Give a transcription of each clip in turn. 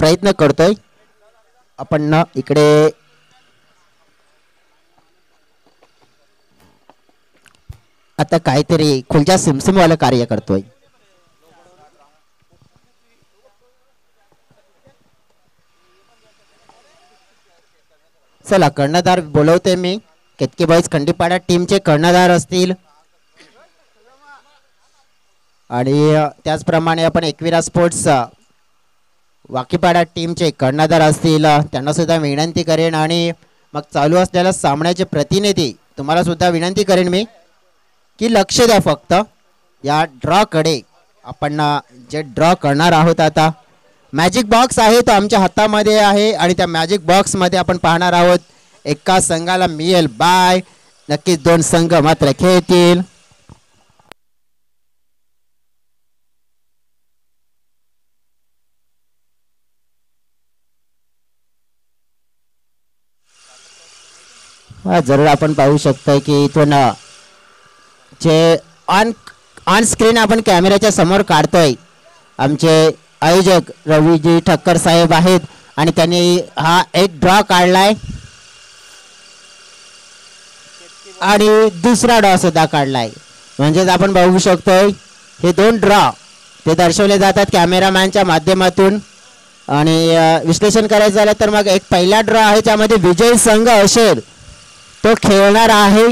प्रयत्न करतोय आपण इकडे आता काहीतरी खुलच्या सिमसिमवालं कार्य करतोय. चला कर्णधार बोलवते मी. केतकी बॉईज खंडीपाडा टीमचे कर्णधार असतील आणि त्याचप्रमाणे आपण एकविरा स्पोर्ट्स वाकीपाडा टीमचे कर्णधार असतील त्यांना सुद्धा विनंती करेन. आणि मग चालू असलेल्या सामन्याचे प्रतिनिधी तुम्हाला सुद्धा विनंती करेन मी की लक्ष द्या फक्त या ड्रॉ कडे. आपण जे ड्रॉ करणार आहोत आता मॅजिक बॉक्स आहे तो आमच्या हातामध्ये आहे आणि त्या मॅजिक बॉक्स मध्ये आपण पाहणार आहोत एका संघाला मिळेल बाय. नक्कीच 2 संघ मात्र खेळतील. जरूर आपण पाहू शकतो की इथून जे ऑन स्क्रीन आपण कॅमेऱ्याच्या समोर काढतोय आमचे आयोजक रवीजी ठक्कर साहेब आहेत आणि त्यांनी हा एक ड्रॉ काढलाय आणि दुसरा ड्रॉ सुद्धा काढलाय. म्हणजेच आपण बघू शकतोय हे 2 ड्रॉ ते दर्शवले जातात कॅमेरामॅनच्या माध्यमातून. आणि विश्लेषण करायचं झालं तर मग एक पहिला ड्रॉ आहे त्यामध्ये विजयी संघ असेल तो खेळणार आहे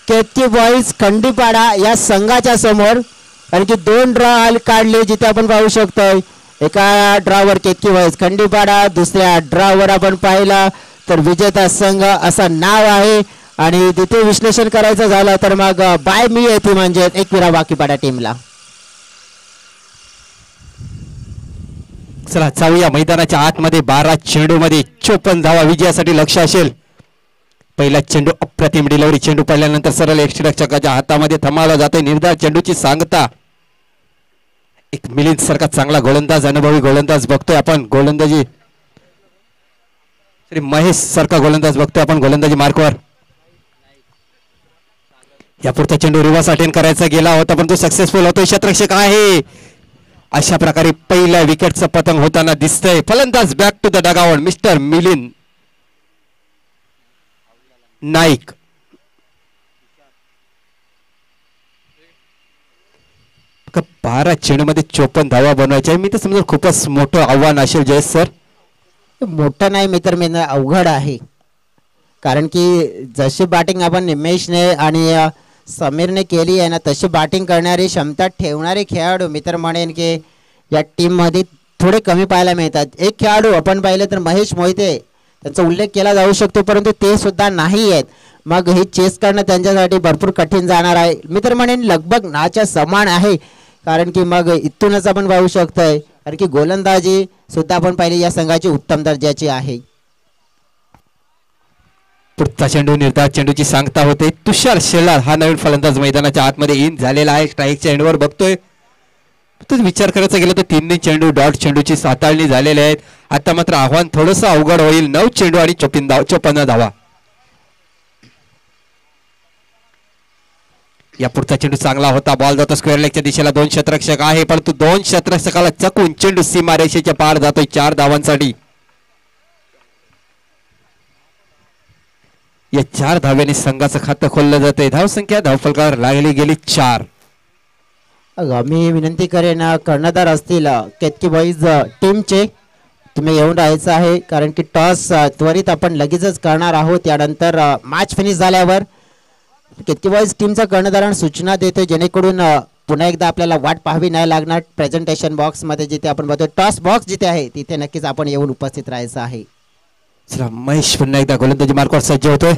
केतकी बॉईज खंडीपाडा या संघाच्या समोर. कारण की 2 ड्रॉ काढले जिथे आपण पाहू शकतोय एका ड्रॉवर केतकी बॉईज खंडीपाडा दुसऱ्या ड्रॉवर आपण पाहिला तर विजेता संघ असं नाव आहे. आणि तिथे विश्लेषण करायचं झालं तर मग बाय मी येते म्हणजे एकविरा वाकीपाडा टीमला. चला जाऊया मैदानाच्या आतमध्ये. 12 चेंडूमध्ये 54 धावा विजयासाठी लक्ष असेल. पहिला चेंडू अप्रतिम डिलिव्हरी. चेंडू पडल्यानंतर सरळ यष्टिरक्षकाच्या हातामध्ये थमावला जातोय. निर्धार चेंडूची सांगता एक मिलिंद सारखा चांगला गोलंदाज अनुभवी गोलंदाज बघतोय आपण. गोलंदाजी श्री महेश सारखा गोलंदाज बघतोय आपण गोलंदाजी मार्कवर. यापुढचा चेंडू रिव्हर्स अटेंड करायचा गेला होता पण तो सक्सेसफुल होतोय. क्षेत्ररक्षक आहे. अशा प्रकारे पहिल्या विकेटचं पतंग होताना दिसतंय. फलंदाज back to the dugout mister Milind Naik. का 12 चेंडूमध्ये 54 धावा बनवायच्या मी तर समजा खूपच मोठं आव्हान असेल जयेश सर. मोठं नाही मित्र मी अवघड आहे. कारण की जशी बॅटिंग आपण निमेशने आणि समीरने केली आहे ना तशी बॅटिंग करणारी क्षमता ठेवणारे खेळाडू मी तर म्हणेन की या टीममध्ये थोडे कमी पाहायला मिळतात. एक खेळाडू आपण पाहिलं तर महेश मोहिते त्यांचा उल्लेख केला जाऊ शकतो परंतु ते सुद्धा नाही आहेत. मग हे चेस करणं त्यांच्यासाठी भरपूर कठीण जाणार आहे. मी तर म्हणेन लगभग नाच्या समान आहे. कारण की मग इथूनच आपण पाहू शकतोय कारण की गोलंदाजी सुद्धा आपण पाहिली या संघाची उत्तम दर्जाची आहे. पुढचा चेंडू निर्धार चेंडूची सांगता होते. तुषार शेलार हा नवीन फलंदाज मैदानाच्या आतमध्ये इन झालेला आहे. स्ट्राईकच्या एंडवर बघतोय. तोच विचार करायचा गेला तर 3 चेंडू डॉट चेंडूची हाताळणी झालेले आहेत. आता मात्र आव्हान थोडंसं अवघड होईल. 9 चेंडू आणि 54 धावा. या पुढचा चेंडू चांगला होता. बॉल जातो स्क्वेअर लेगच्या दिशेला. 2 क्षेत्ररक्षक आहे परंतु 2 क्षेत्ररक्षकाला चकून चेंडू सीमारेषेच्या पार जातोय 4 धावांसाठी. या 4 धाव्याने संघाचं खातं खोललं जातंय. धावसंख्या धावफलकावर लागली गेली 4. मी विनंती करेन कर्णधार असतील केतकी बॉईज टीमचे तुम्ही येऊन राहायचं आहे. कारण की टॉस त्वरित आपण लगेचच करणार आहोत. त्यानंतर मॅच फिनिश झाल्यावर केतकी बॉईज टीमचा कर्णधारांना सूचना देते जेणेकरून पुन्हा एकदा आपल्याला वाट पाहावी नाही लागणार. प्रेझेंटेशन बॉक्समध्ये जिथे आपण बघतो टॉस बॉक्स जिथे आहे तिथे नक्कीच आपण येऊन उपस्थित राहायचं आहे. चला महेश पुन्हा एकदा गोलंदाजी मार्कवर सज्ज होतोय.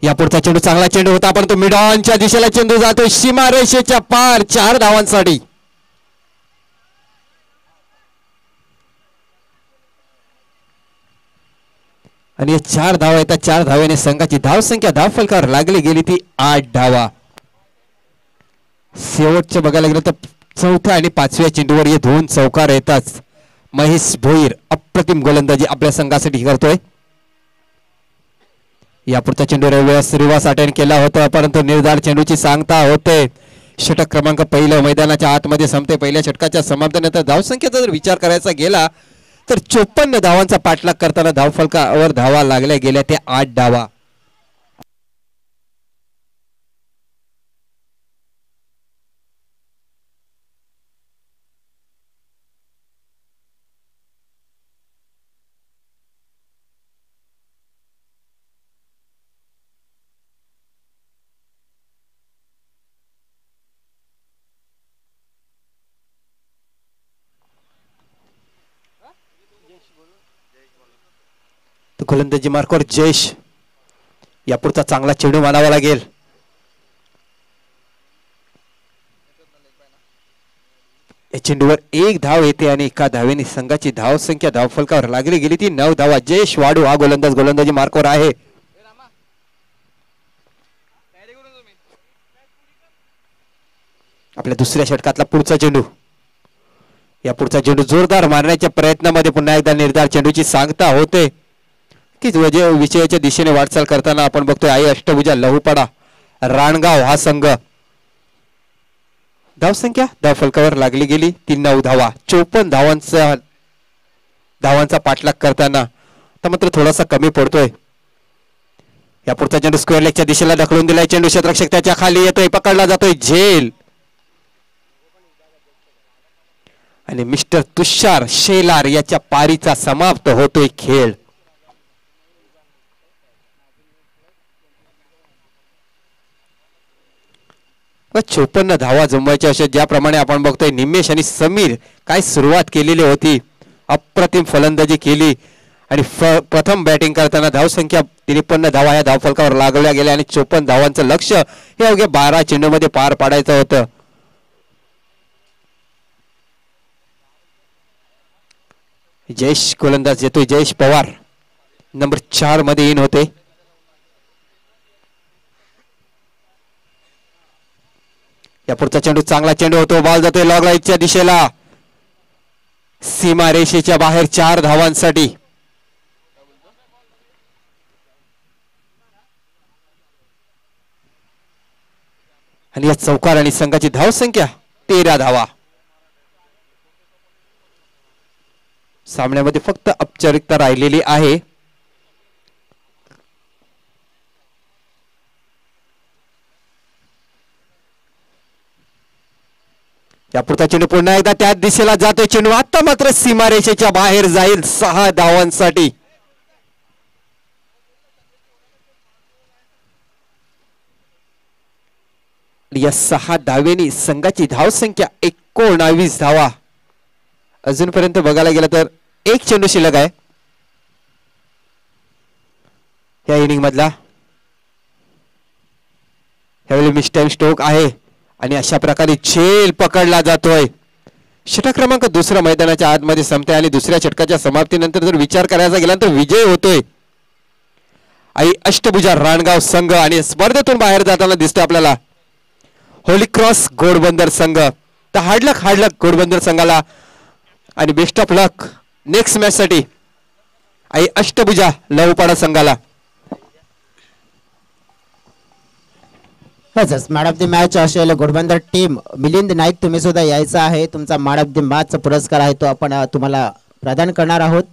या पुढचा चेंडू चांगला चेंडू होता परंतु मिड ऑनच्या दिशेला चेंडू जातोय सीमारेषेच्या पार 4 धावांसाठी. आणि 4 धावा येतात. 4 धाव्याने संघाची धावसंख्या धावफलकावर लागली गेली ती 8 धावा. शेवटच्या बघायला गेलं तर 4थ्या आणि 5व्या चेंडूवर हे 2 चौकार येतात. महेश भोईर अप्रतिम गोलंदाजी आपल्या संघासाठी करतोय. यापुढचा चेंडू रिव्हर्स अटेंड केला होता परंतु निर्धार चेंडूची सांगता होते. षटक क्रमांक पहिलं मैदानाच्या आतमध्ये संपते. पहिल्या षटकाच्या समाप्तीनंतर धावसंख्येचा जर विचार करायचा गेला तर 54 धावांचा पाठलाग करताना धावफलकावर धावा लागल्या गेल्या ते 8 धावा. गोलंदाजी मार्कवर जयेश. यापुढचा चांगला चेंडू मानावा लागेल. या चेंडूवर 1 धाव येते आणि एका धावेने संघाची धाव संख्या धावफलकावर लागली गेली ती 9 धावा. जयेश वाडू हा गोलंदाज गोलंदाजी मार्कवर आहे. आपल्या दुसऱ्या षटकातला पुढचा चेंडू. या पुढचा चेंडू जोरदार मारण्याच्या प्रयत्नामध्ये पुन्हा एकदा निर्धार चेंडूची सांगता होते की विजयाच्या दिशेने वाटचाल करताना आपण बघतोय आई अष्टभुजा लहुपाडा राणगाव हा संघ. धावसंख्या धावफलकावर लागली गेली ती 9 धावा. 54 धावांचा पाठलाग करताना तर मात्र थोडासा कमी पडतोय. या पुढचा चेंडू स्क्वेअर लेगच्या दिशेला ढकलून दिलाय. चेंडू क्षेत्ररक्षक त्याच्या खाली येतोय, पकडला जातोय, झेल. आणि मिस्टर तुषार शेलार याच्या पारीचा समाप्त होतोय खेळ. व 54 धावा जमवायच्या अशा ज्याप्रमाणे आपण बघतोय निमेश आणि समीर काय सुरुवात केलेली होती. अप्रतिम फलंदाजी केली आणि प्रथम बॅटिंग करताना धावसंख्या 53 धावा या धावफलकावर लागल्या गेल्या आणि 54 धावांचं लक्ष्य हे अवघ्या 12 चेंडूमध्ये पार पाडायचं होतं. जयेश गोलंदाज येतोय. जयेश पवार नंबर 4 मध्ये इन होते. या पुढचा चेंडू चांगला चेंडू होतो. बॉल जातोय लॉग लाईनच्या दिशेला, सीमा रेषेच्या बाहेर 4 धावांसाठी. आणि या चौकार आणि संघाची धावसंख्या 13 धावा. सामन्यामध्ये फक्त औपचारिकता राहिलेली आहे. या पुढचा चेंडू पुन्हा एकदा त्याच दिशेला जातोय. चेंडू आता मात्र सीमारेषेच्या बाहेर जाईल 6 धावांसाठी. या 6 धावेनी संघाची धावसंख्या 19 धावा. अजूनपर्यंत बघायला गेलं तर एक चेंडू शिल्लक आहे या इनिंग मधला. यावेळी मिस्टर स्टोक आहे आणि अशा प्रकारे झेल पकडला जातोय. षटक क्रमांक 2 मैदानाच्या आतमध्ये संपते आणि दुसऱ्या षटकाच्या समाप्तीनंतर जर विचार करायचा गेला तर विजय होतोय आई अष्टभुजा राणगाव संघ. आणि स्पर्धेतून बाहेर जाताना दिसतोय आपल्याला होली क्रॉस घोडबंदर संघ. तर हार्डलक घोडबंदर संघाला आणि best of luck next match साठी आई अष्टभुजा लहुपाडा संघाला. मॅन ऑफ द मॅच असेल घोडबंदर टीम. मिलिंद नाईक तुम्ही सुद्धा यायचं आहे. तुमचा मॅन ऑफ द मॅचचा पुरस्कार आहे तो आपण तुम्हाला प्रदान करणार आहोत.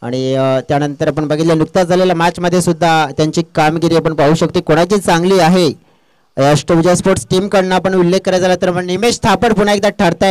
आणि त्यानंतर आपण बघितलं नुकताच झालेल्या मॅच मध्ये सुद्धा त्यांची कामगिरी आपण पाहू शकतो कोणाची चांगली आहे. अष्टभुजा स्पोर्ट्स टीम कडनं आपण उल्लेख करायचा झाला तर निमेश थापड पुन्हा एकदा ठरताय.